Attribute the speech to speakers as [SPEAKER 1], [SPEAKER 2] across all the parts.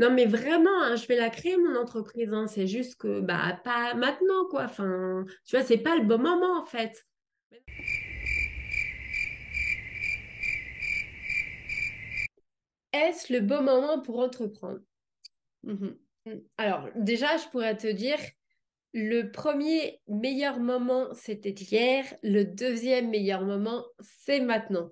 [SPEAKER 1] Non, mais vraiment, hein, je vais la créer, mon entreprise. Hein. C'est juste que, bah, pas maintenant, quoi. Enfin, tu vois, c'est pas le bon moment, en fait. Est-ce le bon moment pour entreprendre? Mhm. Alors, déjà, je pourrais te dire, le premier meilleur moment, c'était hier. Le deuxième meilleur moment, c'est maintenant.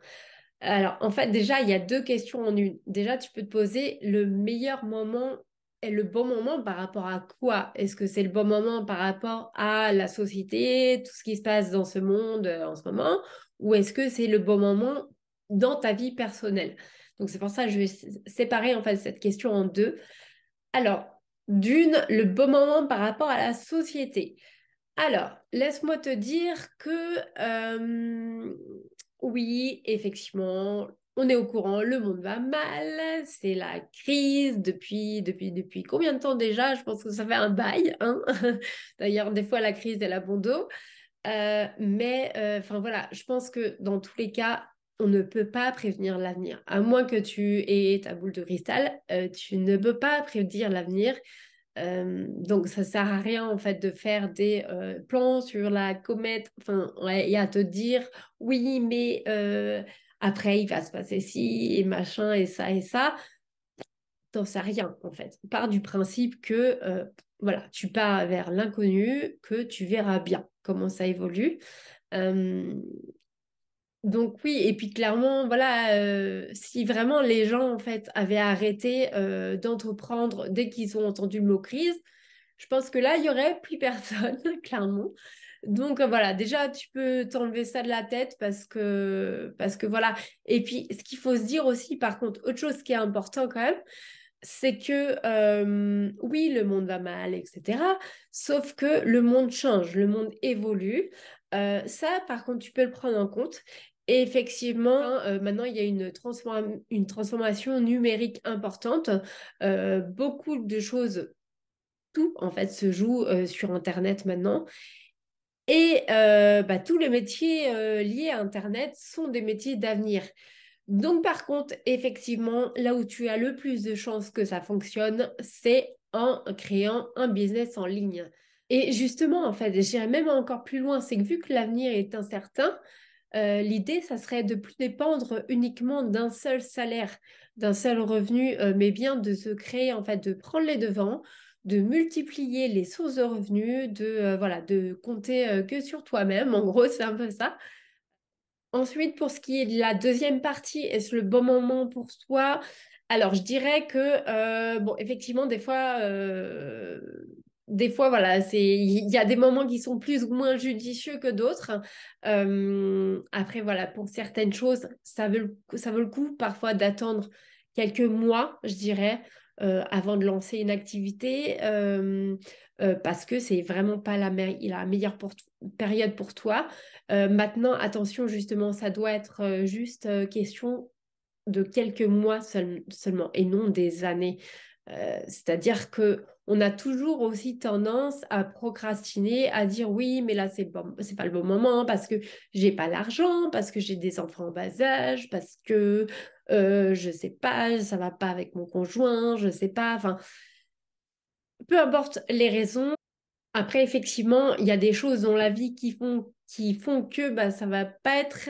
[SPEAKER 1] Alors, en fait, déjà, il y a deux questions en une. Déjà, tu peux te poser le meilleur moment et le bon moment par rapport à quoi? Est-ce que c'est le bon moment par rapport à la société, tout ce qui se passe dans ce monde en ce moment, ou est-ce que c'est le bon moment dans ta vie personnelle? Donc, c'est pour ça que je vais séparer en fait cette question en deux. Alors, d'une, le bon moment par rapport à la société. Alors, laisse-moi te dire que oui, effectivement, on est au courant, le monde va mal, c'est la crise depuis combien de temps déjà? Je pense que ça fait un bail, hein. D'ailleurs, des fois, la crise, elle a bon dos. Enfin voilà, je pense que dans tous les cas, on ne peut pas prévenir l'avenir. À moins que tu aies ta boule de cristal, tu ne peux pas prédire l'avenir. Donc, ça sert à rien en fait de faire des plans sur la comète, enfin, ouais, et à te dire oui, mais après il va se passer ci et machin et ça et ça. T'en sais rien en fait. Pars du principe que voilà, tu pars vers l'inconnu, que tu verras bien comment ça évolue. Euh, donc oui, et puis clairement, voilà, si vraiment les gens en fait avaient arrêté d'entreprendre dès qu'ils ont entendu le mot crise, je pense que là, il y aurait plus personne, clairement. Donc voilà, déjà, tu peux t'enlever ça de la tête parce que voilà. Et puis, ce qu'il faut se dire aussi, par contre, autre chose qui est important quand même, c'est que oui, le monde va mal, etc. Sauf que le monde change, le monde évolue. Ça, par contre, tu peux le prendre en compte. Et effectivement, maintenant, il y a une transformation numérique importante. Beaucoup de choses, tout en fait, se joue sur Internet maintenant. Et bah, tous les métiers liés à Internet sont des métiers d'avenir. Donc, par contre, effectivement, là où tu as le plus de chances que ça fonctionne, c'est en créant un business en ligne. Et justement, en fait, j'irais même encore plus loin, c'est que vu que l'avenir est incertain, l'idée, ça serait de plus dépendre uniquement d'un seul salaire, d'un seul revenu, mais bien de se créer, en fait, de prendre les devants, de multiplier les sources de revenus, voilà, de compter que sur toi-même. En gros, c'est un peu ça. Ensuite, pour ce qui est de la deuxième partie, est-ce le bon moment pour toi? Alors, je dirais que, bon, effectivement, des fois, voilà, il y a des moments qui sont plus ou moins judicieux que d'autres. Après, voilà, pour certaines choses, ça vaut le coup parfois d'attendre quelques mois, je dirais, avant de lancer une activité, parce que c'est vraiment pas la meilleure période pour toi. Maintenant, attention, justement, ça doit être juste question de quelques mois seulement et non des années. C'est-à-dire que on a toujours aussi tendance à procrastiner, à dire oui, mais là c'est pas le bon moment parce que j'ai pas l'argent, parce que j'ai des enfants en bas âge, parce que je sais pas, ça va pas avec mon conjoint, je sais pas. Enfin, peu importe les raisons, après, effectivement, il y a des choses dans la vie qui font que bah, ça va pas être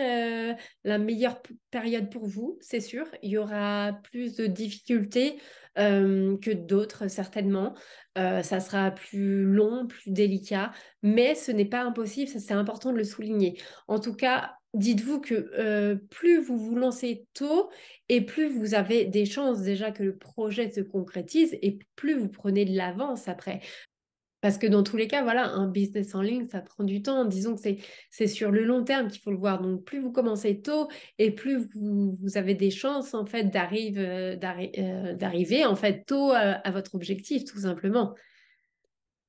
[SPEAKER 1] la meilleure période pour vous, c'est sûr. Il y aura plus de difficultés que d'autres, certainement. Ça sera plus long, plus délicat, mais ce n'est pas impossible, ça c'est important de le souligner. En tout cas, dites-vous que plus vous vous lancez tôt et plus vous avez des chances déjà que le projet se concrétise et plus vous prenez de l'avance après. Parce que dans tous les cas, voilà, un business en ligne, ça prend du temps. Disons que c'est sur le long terme qu'il faut le voir. Donc, plus vous commencez tôt et plus vous avez des chances, en fait, d'arriver, en fait, tôt à votre objectif, tout simplement.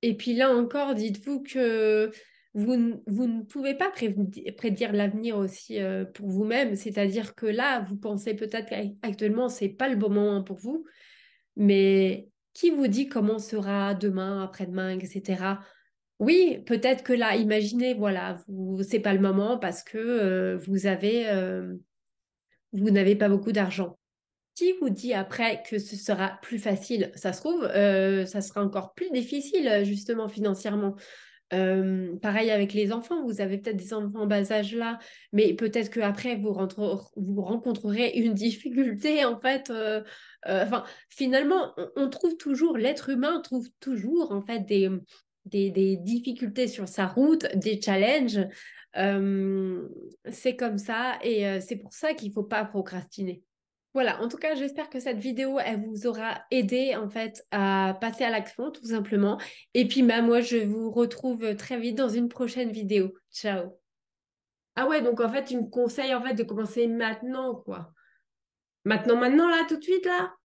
[SPEAKER 1] Et puis là encore, dites-vous que vous ne pouvez pas prédire l'avenir aussi pour vous-même. C'est-à-dire que là, vous pensez peut-être qu'actuellement, c'est pas le bon moment pour vous, mais qui vous dit comment sera demain, après-demain, etc. Oui, peut-être que là, imaginez, voilà, c'est pas le moment parce que vous n'avez pas beaucoup d'argent. qui vous dit après que ce sera plus facile? Ça se trouve, ça sera encore plus difficile, justement, financièrement. Pareil avec les enfants, vous avez peut-être des enfants en bas âge là, mais peut-être qu'après vous rencontrerez une difficulté en fait. Enfin, finalement, on trouve toujours, l'être humain trouve toujours en fait des difficultés sur sa route, des challenges. Euh, c'est comme ça et c'est pour ça qu'il ne faut pas procrastiner. Voilà, en tout cas, j'espère que cette vidéo, elle vous aura aidé en fait à passer à l'action tout simplement. Et puis, bah, moi, je vous retrouve très vite dans une prochaine vidéo. Ciao. Ah ouais, donc en fait, tu me conseilles en fait de commencer maintenant, quoi. Maintenant, là, tout de suite, là?